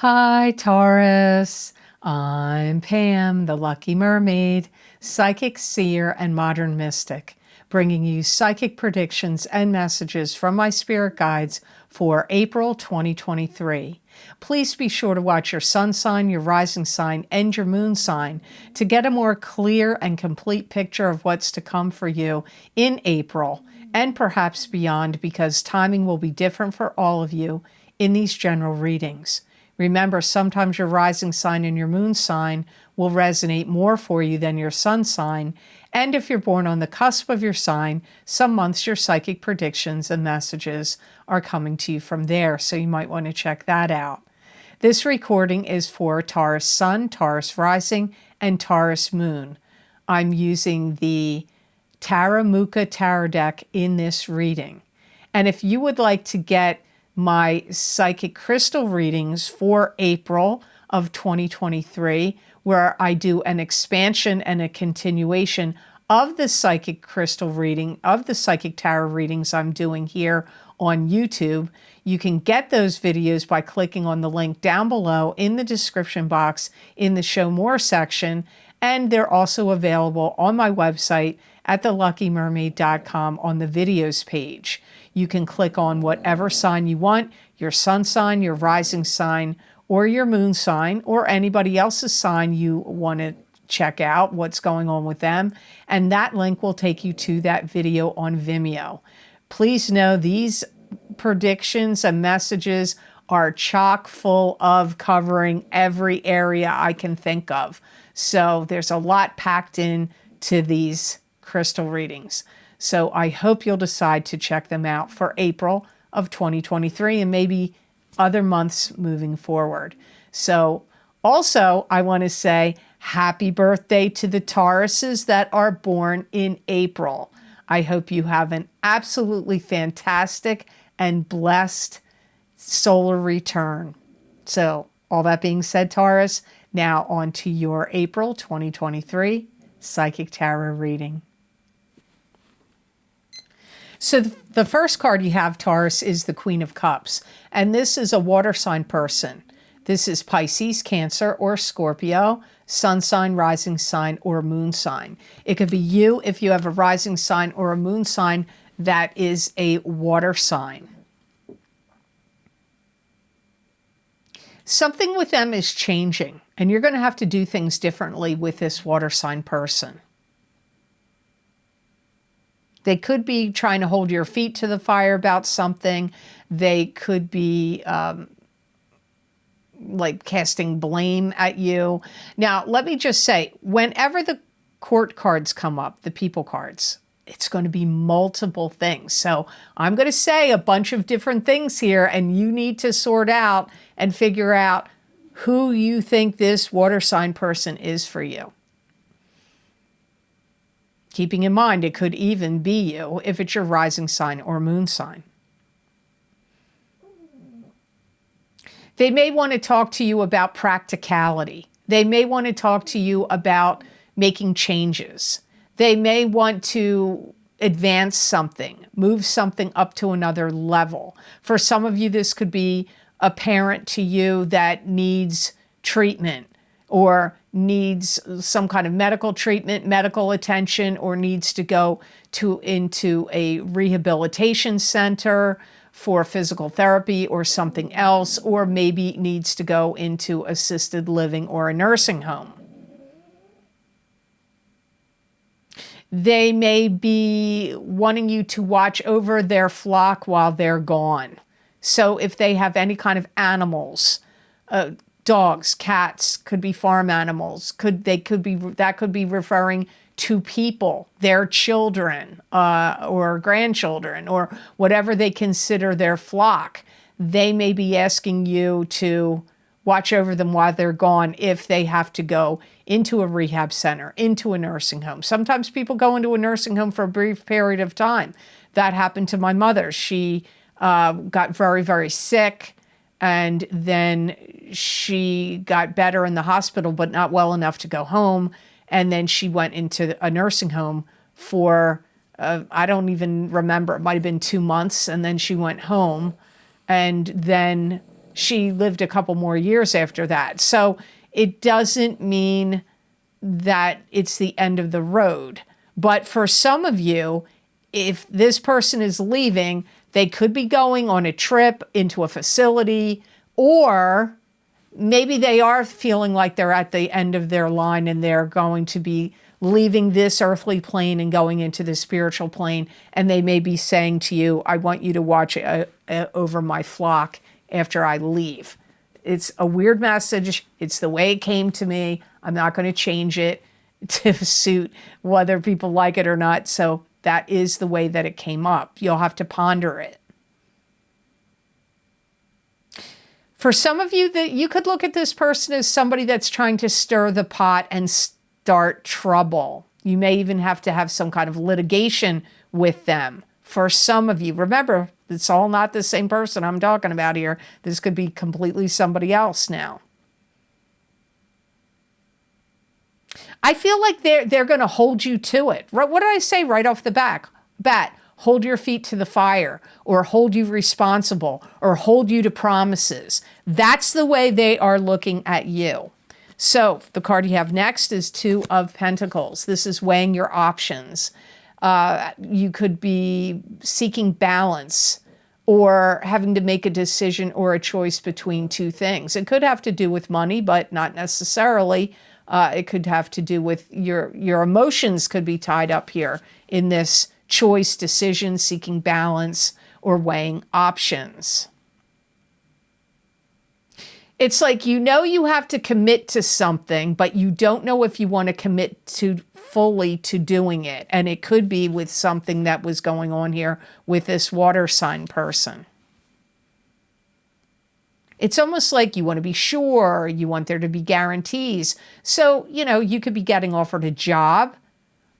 Hi, Taurus. I'm Pam, the Lucky Mermaid, psychic seer and modern mystic, bringing you psychic predictions and messages from my spirit guides for April 2023. Please be sure to watch your sun sign, your rising sign, and your moon sign to get a more clear and complete picture of what's to come for you in April and perhaps beyond, because timing will be different for all of you in these general readings. Remember, sometimes your rising sign and your moon sign will resonate more for you than your sun sign. And if you're born on the cusp of your sign, some months your psychic predictions and messages are coming to you from there. So you might want to check that out. This recording is for Taurus Sun, Taurus Rising, and Taurus Moon. I'm using the Tarot Tarot deck in this reading. And if you would like to get my psychic crystal readings for April of 2023, where I do an expansion and a continuation of the psychic crystal reading, of the psychic tarot readings I'm doing here on YouTube. You can get those videos by clicking on the link down below in the description box in the Show More section, and they're also available on my website at theluckymermaid.com on the videos page. You can click on whatever sign you want, your sun sign, your rising sign, or your moon sign, or anybody else's sign you want to check out what's going on with them, and that link will take you to that video on Vimeo. Please know these predictions and messages are chock full of covering every area I can think of. So there's a lot packed in to these crystal readings. So I hope you'll decide to check them out for April of 2023 and maybe other months moving forward. So also I want to say happy birthday to the Tauruses that are born in April. I hope you have an absolutely fantastic and blessed solar return. So all that being said, Taurus, now on to your April 2023 Psychic Tarot reading. So the first card you have, Taurus, is the Queen of Cups. And this is a water sign person. This is Pisces, Cancer, or Scorpio, sun sign, rising sign, or moon sign. It could be you if you have a rising sign or a moon sign that is a water sign. Something with them is changing, and you're going to have to do things differently with this water sign person. They could be trying to hold your feet to the fire about something. They could be like casting blame at you. Now, let me just say, whenever the court cards come up, the people cards, it's going to be multiple things. So I'm going to say a bunch of different things here, and you need to sort out and figure out who you think this water sign person is for you. Keeping in mind, it could even be you if it's your rising sign or moon sign. They may want to talk to you about practicality. They may want to talk to you about making changes. They may want to advance something, move something up to another level. For some of you, this could be a parent to you that needs treatment or needs some kind of medical treatment, medical attention, or needs to go into a rehabilitation center for physical therapy or something else, or maybe needs to go into assisted living or a nursing home. They may be wanting you to watch over their flock while they're gone. So if they have any kind of animals, dogs, cats, could be farm animals, that could be referring to people, their children or grandchildren, or whatever they consider their flock. They may be asking you to watch over them while they're gone if they have to go into a rehab center, into a nursing home. Sometimes people go into a nursing home for a brief period of time. That happened to my mother. She got very, very sick, and then she got better in the hospital, but not well enough to go home. And then she went into a nursing home for, I don't even remember, it might have been 2 months. And then she went home, and then she lived a couple more years after that. So it doesn't mean that it's the end of the road. But for some of you, if this person is leaving, they could be going on a trip into a facility, or maybe they are feeling like they're at the end of their line and they're going to be leaving this earthly plane and going into the spiritual plane. And they may be saying to you, I want you to watch over my flock after I leave. It's a weird message. It's the way it came to me. I'm not going to change it to suit whether people like it or not. So that is the way that it came up. You'll have to ponder it. For some of you, that you could look at this person as somebody that's trying to stir the pot and start trouble. You may even have to have some kind of litigation with them. For some of you, remember, it's all not the same person I'm talking about here. This could be completely somebody else now. I feel like they're going to hold you to it. What did I say right off the bat? Hold your feet to the fire, or hold you responsible, or hold you to promises. That's the way they are looking at you. So the card you have next is Two of Pentacles. This is weighing your options. You could be seeking balance or having to make a decision or a choice between two things. It could have to do with money, but not necessarily. It could have to do with your emotions could be tied up here in this choice, decision, seeking balance, or weighing options. It's like you have to commit to something, but you don't know if you want to commit to fully to doing it. And it could be with something that was going on here with this water sign person. It's almost like you want to be sure, you want there to be guarantees. So, you could be getting offered a job,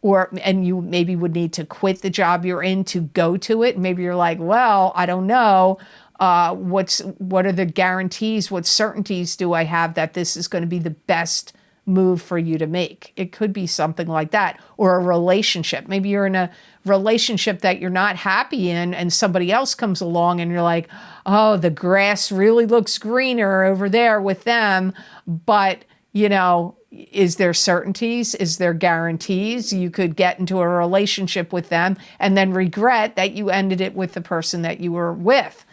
and you maybe would need to quit the job you're in to go to it. Maybe you're like, well, I don't know. What are the guarantees? What certainties do I have that this is going to be the best move for you to make? It could be something like that. Or a relationship. Maybe you're in a relationship that you're not happy in, and somebody else comes along and you're like, oh, the grass really looks greener over there with them. But, is there certainties? Is there guarantees? You could get into a relationship with them and then regret that you ended it with the person that you were with.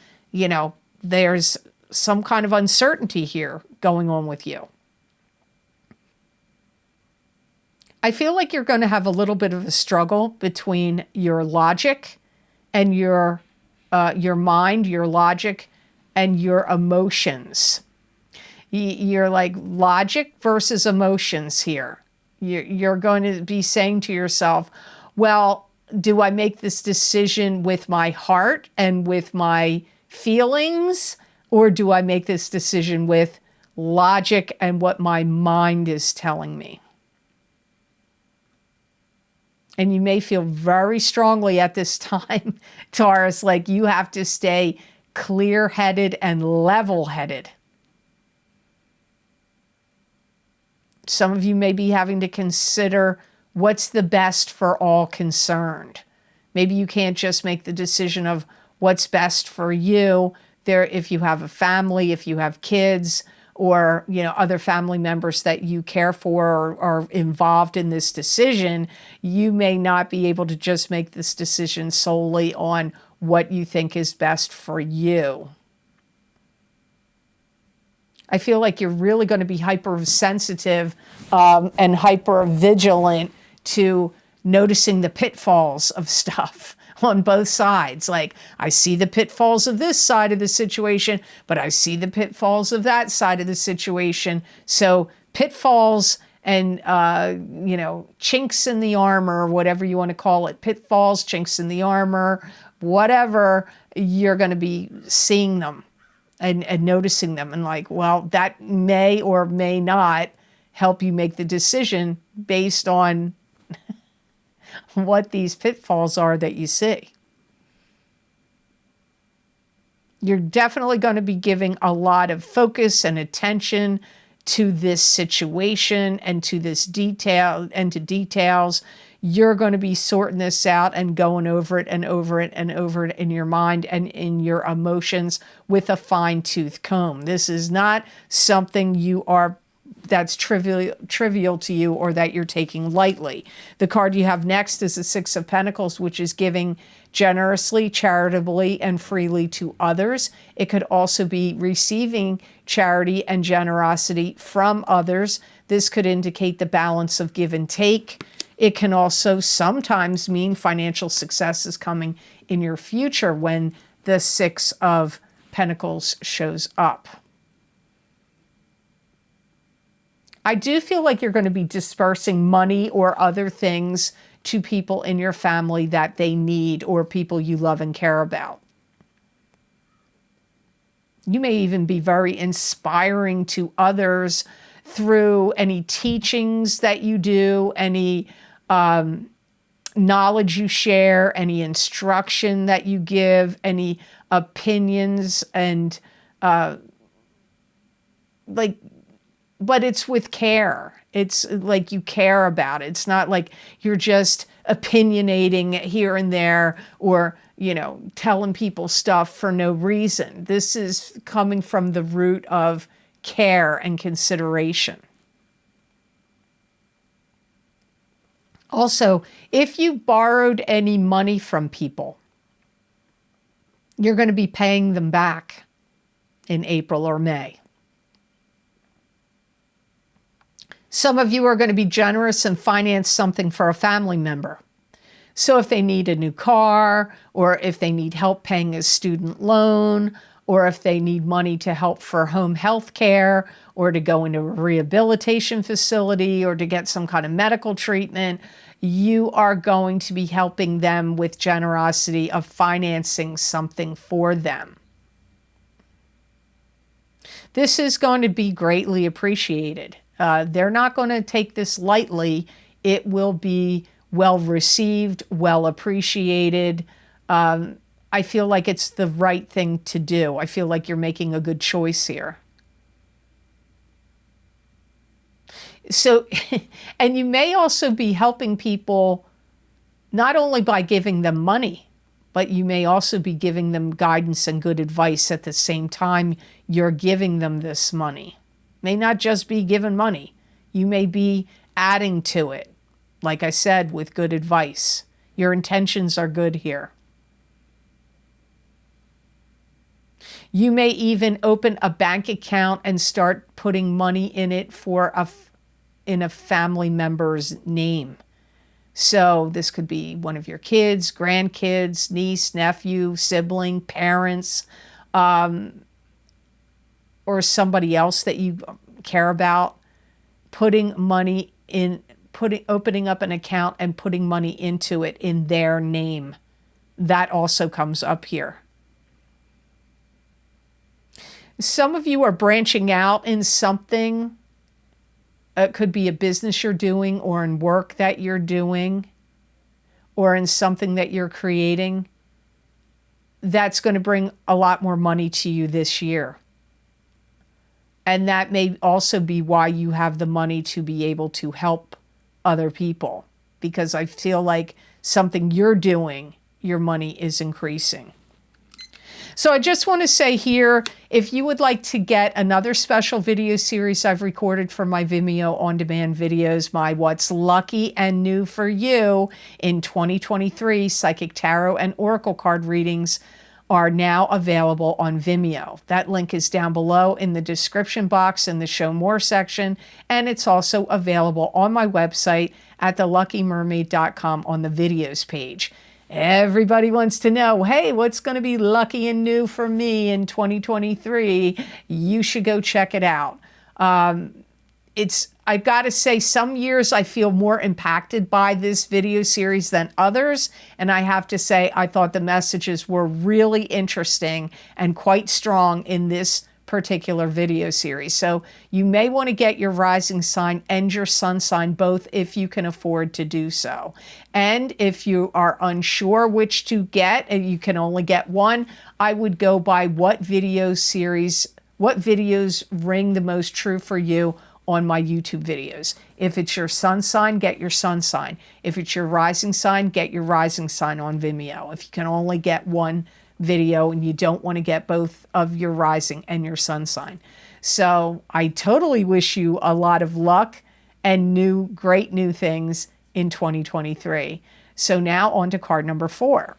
There's some kind of uncertainty here going on with you. I feel like you're going to have a little bit of a struggle between your logic and your mind, your logic, and your emotions. You're like logic versus emotions here. You're going to be saying to yourself, well, do I make this decision with my heart and with my feelings, or do I make this decision with logic and what my mind is telling me? And you may feel very strongly at this time, Taurus, like you have to stay clear-headed and level-headed. Some of you may be having to consider what's the best for all concerned. Maybe you can't just make the decision of what's best for you. If you have a family, if you have kids, or other family members that you care for or are involved in this decision, you may not be able to just make this decision solely on what you think is best for you. I feel like you're really going to be hypersensitive and hyper-vigilant to noticing the pitfalls of stuff on both sides. Like, I see the pitfalls of this side of the situation, but I see the pitfalls of that side of the situation. So pitfalls and, chinks in the armor, whatever you want to call it, pitfalls, chinks in the armor, whatever, you're going to be seeing them and noticing them. And like, well, that may or may not help you make the decision based on what these pitfalls are that you see. You're definitely going to be giving a lot of focus and attention to this situation and to this detail and to details. you're going to be sorting this out and going over it and over it and over it in your mind and in your emotions with a fine-tooth comb. This is not something that's trivial to you or that you're taking lightly. The card you have next is the Six of Pentacles, which is giving generously, charitably, and freely to others. It could also be receiving charity and generosity from others. This could indicate the balance of give and take. It can also sometimes mean financial success is coming in your future when the Six of Pentacles shows up. I do feel like you're going to be dispersing money or other things to people in your family that they need or people you love and care about. You may even be very inspiring to others through any teachings that you do, any knowledge you share, any instruction that you give, any opinions, and but it's with care. It's like you care about it. It's not like you're just opinionating here and there or, telling people stuff for no reason. This is coming from the root of care and consideration. Also, if you borrowed any money from people, you're going to be paying them back in April or May. Some of you are going to be generous and finance something for a family member. So if they need a new car, or if they need help paying a student loan, or if they need money to help for home health care, or to go into a rehabilitation facility, or to get some kind of medical treatment, you are going to be helping them with generosity of financing something for them. This is going to be greatly appreciated. They're not going to take this lightly. It will be well received, well appreciated. I feel like it's the right thing to do. I feel like you're making a good choice here. So, and you may also be helping people not only by giving them money, but you may also be giving them guidance and good advice at the same time you're giving them this money. May not just be given money. You may be adding to it, like I said, with good advice. Your intentions are good here. You may even open a bank account and start putting money in it in a family member's name. So this could be one of your kids, grandkids, niece, nephew, sibling, parents, or somebody else that you care about, opening up an account and putting money into it in their name. That also comes up here. Some of you are branching out in something. It could be a business you're doing or in work that you're doing or in something that you're creating. That's going to bring a lot more money to you this year. And that may also be why you have the money to be able to help other people, because I feel like something you're doing, your money is increasing. So I just want to say here, if you would like to get another special video series I've recorded for my Vimeo on-demand videos, my What's Lucky and New for You in 2023 Psychic Tarot and Oracle card readings are now available on Vimeo. That link is down below in the description box in the Show More section, and it's also available on my website at theluckymermaid.com on the videos page. Everybody wants to know, hey, what's going to be lucky and new for me in 2023? You should go check it out. I've got to say, some years I feel more impacted by this video series than others. And I have to say, I thought the messages were really interesting and quite strong in this particular video series. So you may want to get your rising sign and your sun sign both if you can afford to do so. And if you are unsure which to get and you can only get one, I would go by what videos ring the most true for you on my YouTube videos. If it's your sun sign, get your sun sign. If it's your rising sign, get your rising sign on Vimeo. If you can only get one video and you don't want to get both of your rising and your sun sign. So I totally wish you a lot of luck and great new things in 2023. So now on to card number 4.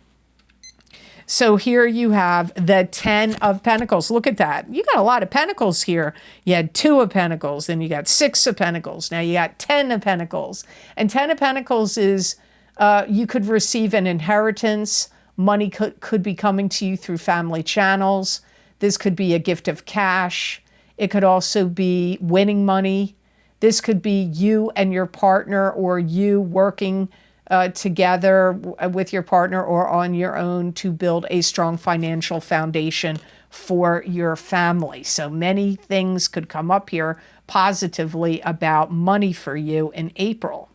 So here you have the 10 of Pentacles. Look at that. You got a lot of Pentacles here. You had 2 of Pentacles, then you got 6 of Pentacles. Now you got 10 of Pentacles. And 10 of Pentacles is you could receive an inheritance. Money could be coming to you through family channels. This could be a gift of cash. It could also be winning money. This could be you and your partner, or you working together with your partner or on your own to build a strong financial foundation for your family. So many things could come up here positively about money for you in April.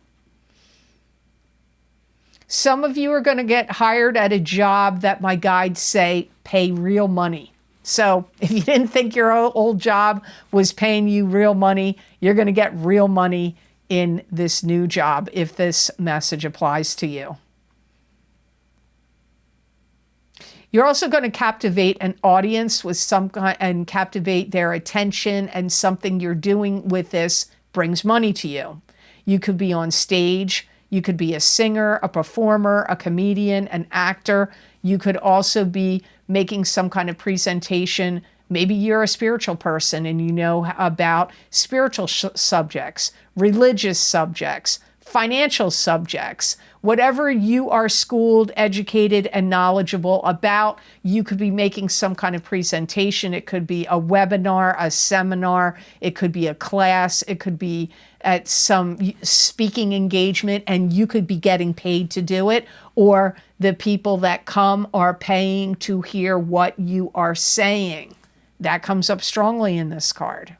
Some of you are going to get hired at a job that my guides say pay real money. So if you didn't think your old job was paying you real money, you're going to get real money in this new job if this message applies to you. You're also going to captivate an audience with some kind and captivate their attention, and something you're doing with this brings money to you. You could be on stage. You could be a singer, a performer, a comedian, an actor. You could also be making some kind of presentation. Maybe you're a spiritual person and you know about spiritual subjects, religious subjects, financial subjects. Whatever you are schooled, educated, and knowledgeable about, you could be making some kind of presentation. It could be a webinar, a seminar. It could be a class. It could be at some speaking engagement, and you could be getting paid to do it, or the people that come are paying to hear what you are saying. That comes up strongly in this card.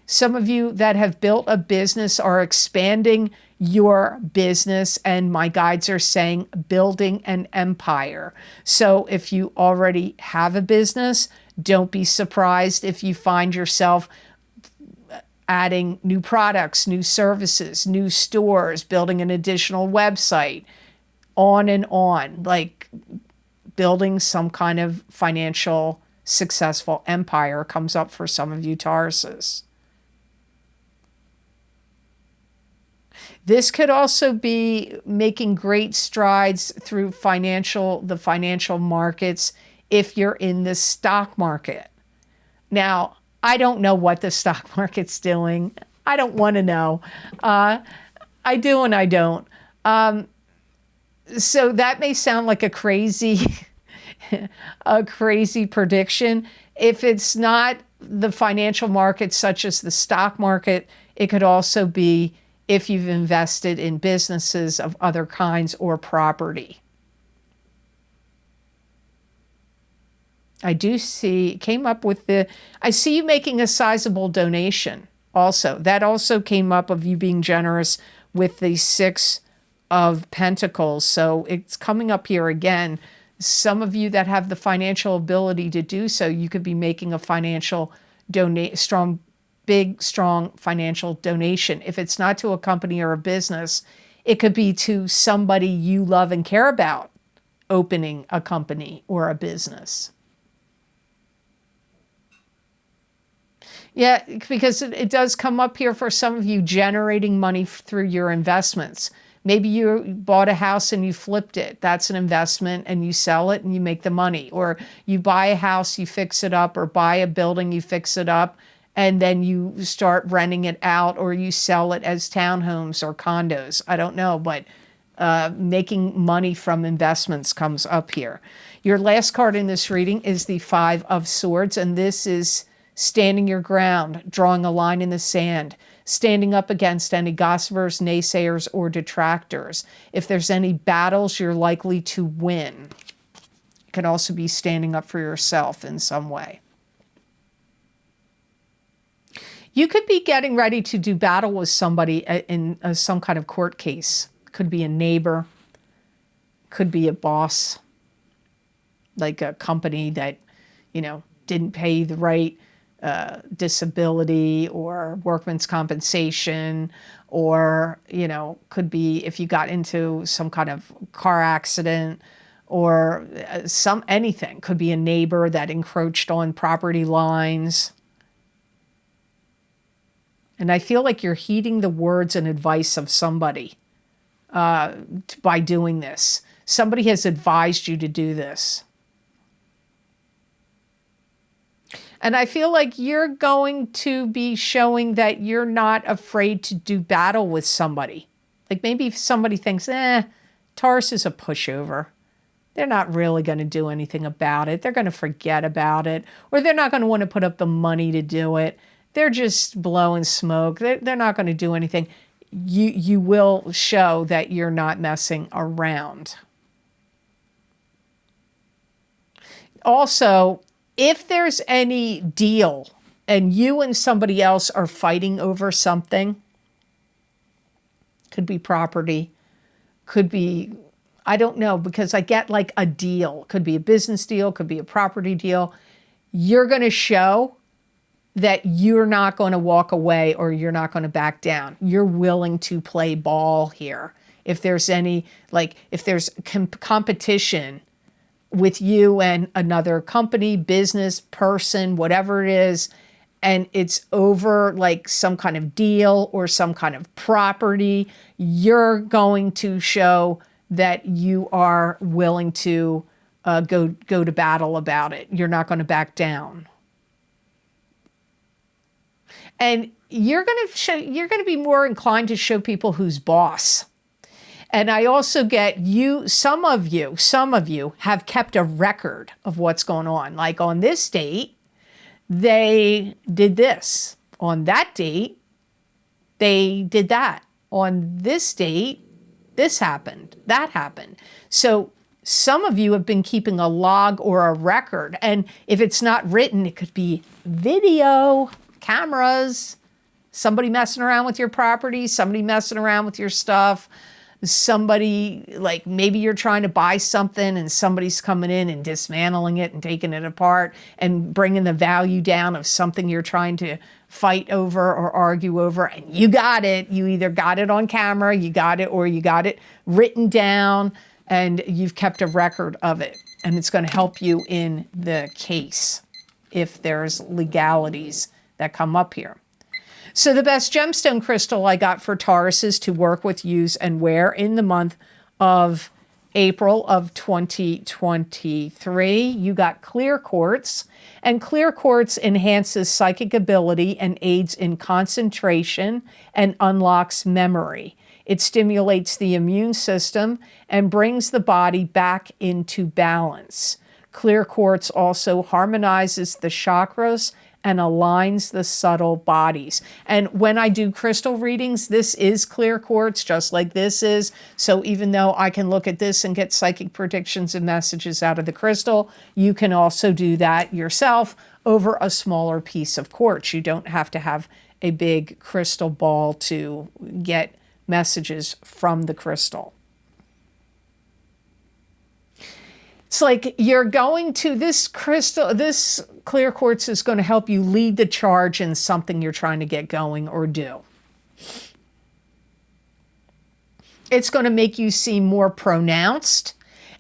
Some of you that have built a business are expanding your business, and my guides are saying building an empire. So if you already have a business, don't be surprised if you find yourself adding new products, new services, new stores, building an additional website, on and on, like building some kind of financial successful empire comes up for some of you Tauruses. This could also be making great strides through the financial markets if you're in the stock market. Now, I don't know what the stock market's doing. I don't want to know. I do and I don't. So that may sound like a crazy prediction. If it's not the financial markets, such as the stock market, it could also be if you've invested in businesses of other kinds or property. I do see, came up with I see you making a sizable donation also. That also came up of you being generous with the 6 of Pentacles. So it's coming up here again. Some of you that have the financial ability to do so, you could be making a financial big, strong financial donation. If it's not to a company or a business, it could be to somebody you love and care about opening a company or a business. Yeah, because it does come up here for some of you generating money through your investments. Maybe you bought a house and you flipped it. That's an investment, and you sell it and you make the money. Or you buy a house, you fix it up, or buy a building, you fix it up, and then you start renting it out, or you sell it as townhomes or condos. I don't know, but making money from investments comes up here. Your last card in this reading is the 5 of Swords, and this is standing your ground, drawing a line in the sand, standing up against any gossipers, naysayers, or detractors. If there's any battles you're likely to win. It can also be standing up for yourself in some way. You could be getting ready to do battle with somebody in some kind of court case. Could be a neighbor, could be a boss, like a company that, didn't pay the right disability or workman's compensation, or, you know, could be if you got into some kind of car accident, or anything. Could be a neighbor that encroached on property lines. And I feel like you're heeding the words and advice of somebody by doing this. Somebody has advised you to do this. And I feel like you're going to be showing that you're not afraid to do battle with somebody. Like maybe if somebody thinks, Taurus is a pushover. They're not really going to do anything about it. They're going to forget about it. Or they're not going to want to put up the money to do it. They're just blowing smoke. They're not going to do anything. You will show that you're not messing around. Also, if there's any deal and you and somebody else are fighting over something, could be property, could be, I don't know, because I get like a deal. Could be a business deal, could be a property deal. You're going to show that you're not going to walk away or you're not going to back down. You're willing to play ball here. If there's any, like, if there's competition with you and another company, business, person, whatever it is, and it's over like some kind of deal or some kind of property, you're going to show that you are willing to go to battle about it. You're not going to back down. And you're going to be more inclined to show people who's boss. And I also get some of you have kept a record of what's going on. Like on this date, they did this. On that date, they did that. On this date, this happened, that happened. So some of you have been keeping a log or a record. And if it's not written, it could be video, cameras, somebody messing around with your property, somebody messing around with your stuff, somebody, like maybe you're trying to buy something and somebody's coming in and dismantling it and taking it apart and bringing the value down of something you're trying to fight over or argue over, and you got it. You either got it on camera, you got it, or you got it written down and you've kept a record of it. And it's going to help you in the case if there's legalities that come up here. So the best gemstone crystal I got for Tauruses to work with, use, and wear in the month of April of 2023, you got clear quartz. And clear quartz enhances psychic ability and aids in concentration and unlocks memory. It stimulates the immune system and brings the body back into balance. Clear quartz also harmonizes the chakras and aligns the subtle bodies. And when I do crystal readings, this is clear quartz, just like this is. So even though I can look at this and get psychic predictions and messages out of the crystal, you can also do that yourself over a smaller piece of quartz. You don't have to have a big crystal ball to get messages from the crystal. It's like you're going to this clear quartz is going to help you lead the charge in something you're trying to get going or do. It's going to make you seem more pronounced,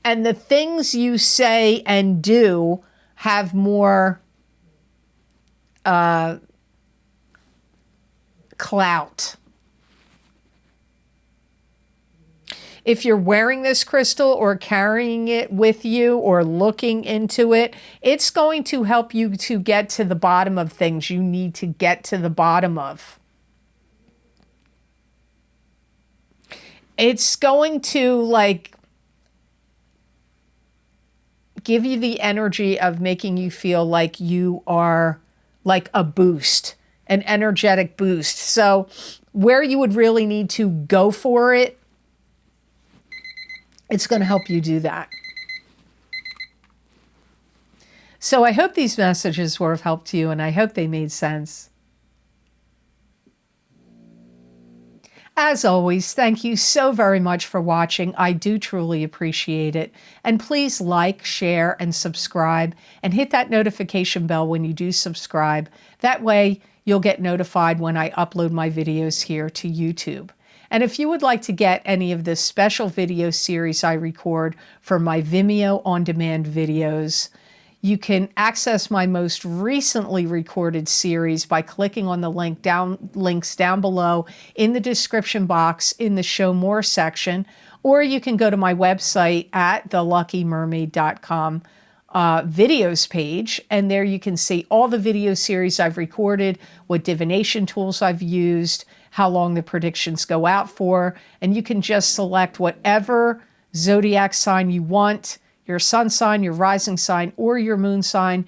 and the things you say and do have more clout. If you're wearing this crystal or carrying it with you or looking into it, it's going to help you to get to the bottom of things you need to get to the bottom of. It's going to like give you the energy of making you feel like you are like a boost, an energetic boost. So where you would really need to go for it, it's going to help you do that. So I hope these messages were of help to you, and I hope they made sense. As always, thank you so very much for watching. I do truly appreciate it. And please like, share, and subscribe, and hit that notification bell when you do subscribe. That way, you'll get notified when I upload my videos here to YouTube. And if you would like to get any of the special video series I record for my Vimeo on-demand videos, you can access my most recently recorded series by clicking on the links down below in the description box in the Show More section, or you can go to my website at theluckymermaid.com videos page, and there you can see all the video series I've recorded, what divination tools I've used, how long the predictions go out for, and you can just select whatever zodiac sign you want, your sun sign, your rising sign, or your moon sign,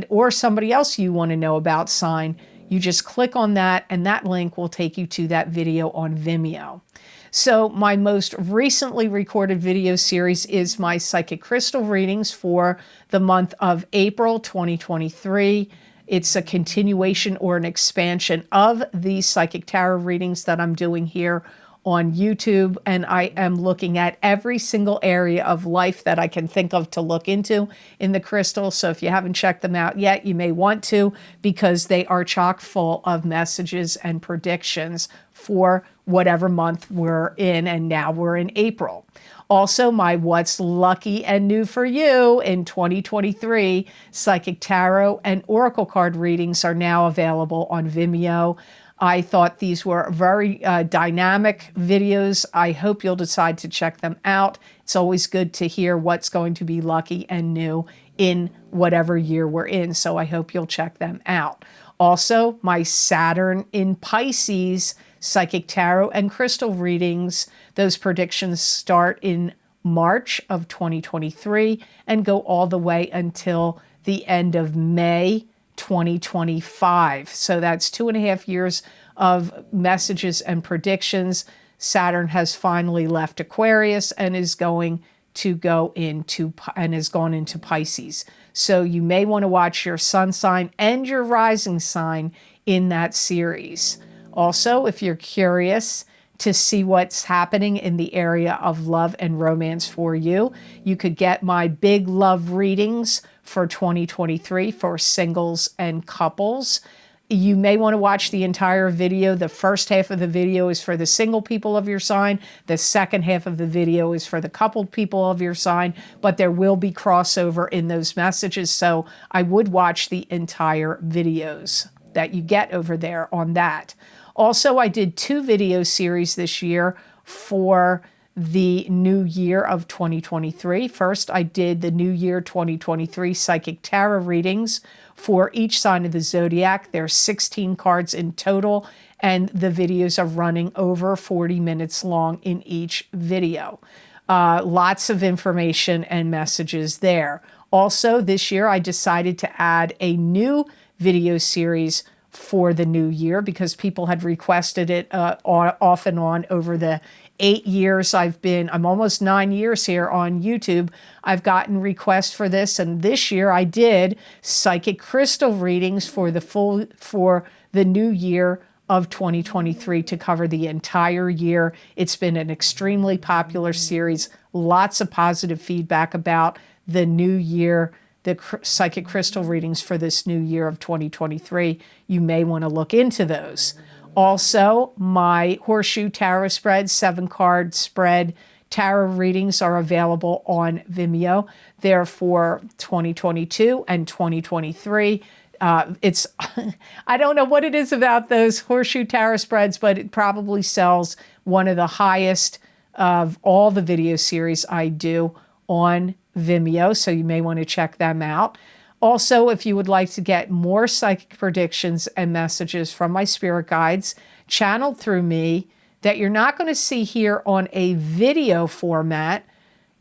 or somebody else you want to know about sign. You just click on that, and that link will take you to that video on Vimeo. So my most recently recorded video series is my psychic crystal readings for the month of April 2023. It's a continuation or an expansion of the psychic tarot readings that I'm doing here on YouTube, and I am looking at every single area of life that I can think of to look into in the crystal. So if you haven't checked them out yet, you may want to, because they are chock full of messages and predictions for whatever month we're in, and now we're in April. Also, my What's Lucky and New for You in 2023 Psychic Tarot and Oracle card readings are now available on Vimeo. I thought these were very dynamic videos. I hope you'll decide to check them out. It's always good to hear what's going to be lucky and new in whatever year we're in, so I hope you'll check them out. Also, my Saturn in Pisces Psychic Tarot and Crystal readings, those predictions start in March of 2023 and go all the way until the end of May 2025. So that's 2.5 years of messages and predictions. Saturn has finally left Aquarius and is going to go into, and has gone into Pisces. So you may want to watch your sun sign and your rising sign in that series. Also, if you're curious to see what's happening in the area of love and romance for you, you could get my big love readings for 2023 for singles and couples. You may want to watch the entire video. The first half of the video is for the single people of your sign. The second half of the video is for the coupled people of your sign, but there will be crossover in those messages, so I would watch the entire videos that you get over there on that. Also, I did 2 video series this year for the new year of 2023. First, I did the new year 2023 psychic tarot readings for each sign of the zodiac. There's 16 cards in total, and the videos are running over 40 minutes long in each video. Lots of information and messages there. Also, this year I decided to add a new video series for the new year because people had requested it off and on over the 8 years I'm almost 9 years here on YouTube. I've gotten requests for this, and this year I did psychic crystal readings for the new year of 2023 to cover the entire year. It's been an extremely popular series, lots of positive feedback about the new year, the psychic crystal readings for this new year of 2023. You may want to look into those. Also, my Horseshoe Tarot spread, 7-card spread tarot readings are available on Vimeo. They're for 2022 and 2023. It's, I don't know what it is about those Horseshoe Tarot spreads, but it probably sells one of the highest of all the video series I do on Vimeo, so you may want to check them out. Also, if you would like to get more psychic predictions and messages from my spirit guides channeled through me that you're not going to see here on a video format,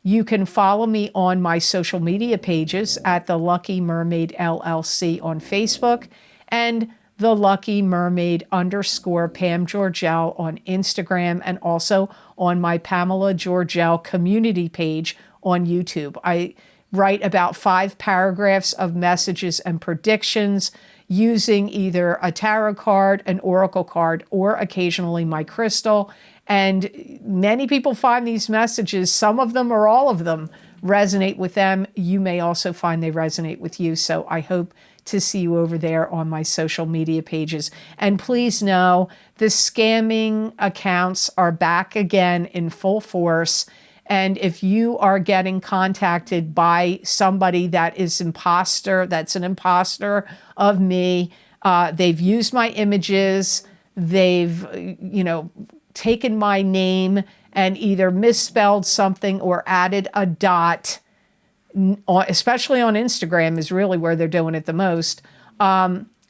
you can follow me on my social media pages at the Lucky Mermaid LLC on Facebook and the Lucky Mermaid _ Pam Georgel on Instagram, and also on my Pamela Georgel community page on YouTube. I write about 5 paragraphs of messages and predictions. using either a tarot card, an oracle card, or occasionally my crystal. And many people find these messages, some of them or all of them, resonate with them. You may also find they resonate with you. So I hope to see you over there on my social media pages. And please know the scamming accounts are back again in full force. And if you are getting contacted by somebody that is that's an imposter of me, they've used my images, they've, taken my name and either misspelled something or added a dot, especially on Instagram is really where they're doing it the most.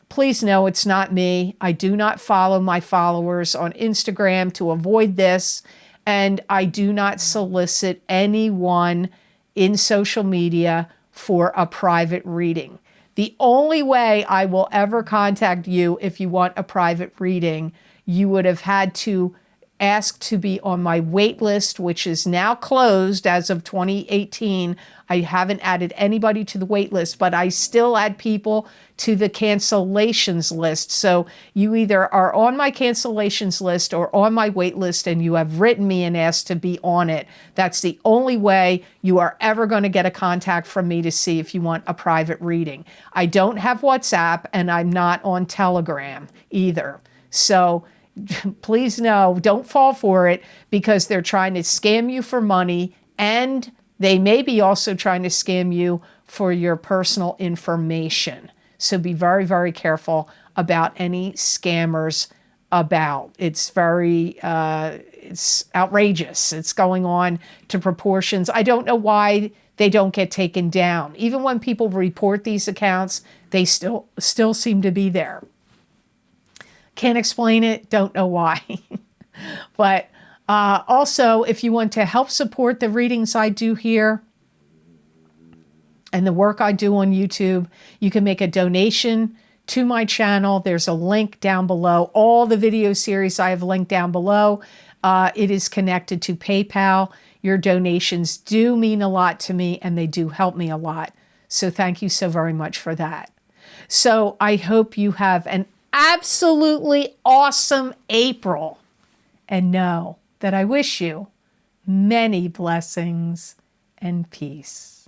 Please know it's not me. I do not follow my followers on Instagram to avoid this. And I do not solicit anyone in social media for a private reading. The only way I will ever contact you if you want a private reading, you would have had to ask to be on my wait list, which is now closed as of 2018. I haven't added anybody to the wait list, but I still add people to the cancellations list. So you either are on my cancellations list or on my wait list and you have written me and asked to be on it. That's the only way you are ever going to get a contact from me to see if you want a private reading. I don't have WhatsApp and I'm not on Telegram either. So please know, don't fall for it, because they're trying to scam you for money, and they may be also trying to scam you for your personal information. So be very, very careful about any scammers about. It's it's outrageous. It's going on to proportions. I don't know why they don't get taken down. Even when people report these accounts, they still seem to be there. Can't explain it, don't know why. But also, if you want to help support the readings I do here and the work I do on YouTube, you can make a donation to my channel. There's a link down below. All the video series I have linked down below. It is connected to PayPal. Your donations do mean a lot to me, and they do help me a lot. So thank you so very much for that. So I hope you have an absolutely awesome April, and know that I wish you many blessings and peace.